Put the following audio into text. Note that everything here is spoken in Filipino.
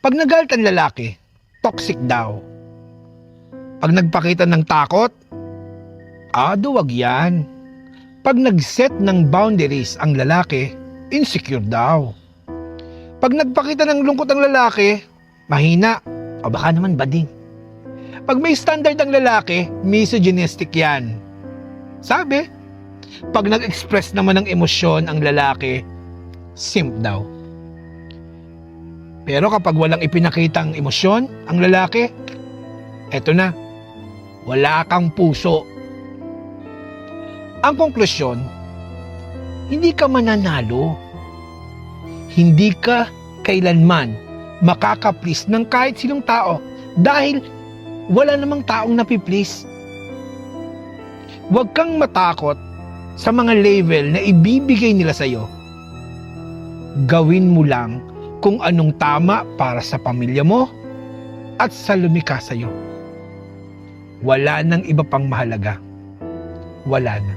Pag nagalit ang lalaki, toxic daw. Pag nagpakita ng takot, duwag yan. Pag nag-set ng boundaries ang lalaki, insecure daw. Pag nagpakita ng lungkot ang lalaki, mahina o baka naman bading. Pag may standard ang lalaki, misogynistic yan. Sabi, pag nag-express naman ng emosyon ang lalaki, simp daw. Pero kapag walang ipinakitang emosyon ang lalaki, eto na, wala kang puso. Ang konklusyon, hindi ka mananalo. Hindi ka kailanman makaka-please ng kahit sinong tao dahil wala namang taong napi-please. Huwag kang matakot sa mga level na ibibigay nila sa'yo. Gawin mo lang kung anong tama para sa pamilya mo at sa lumikha sa'yo. Wala nang iba pang mahalaga. Wala na.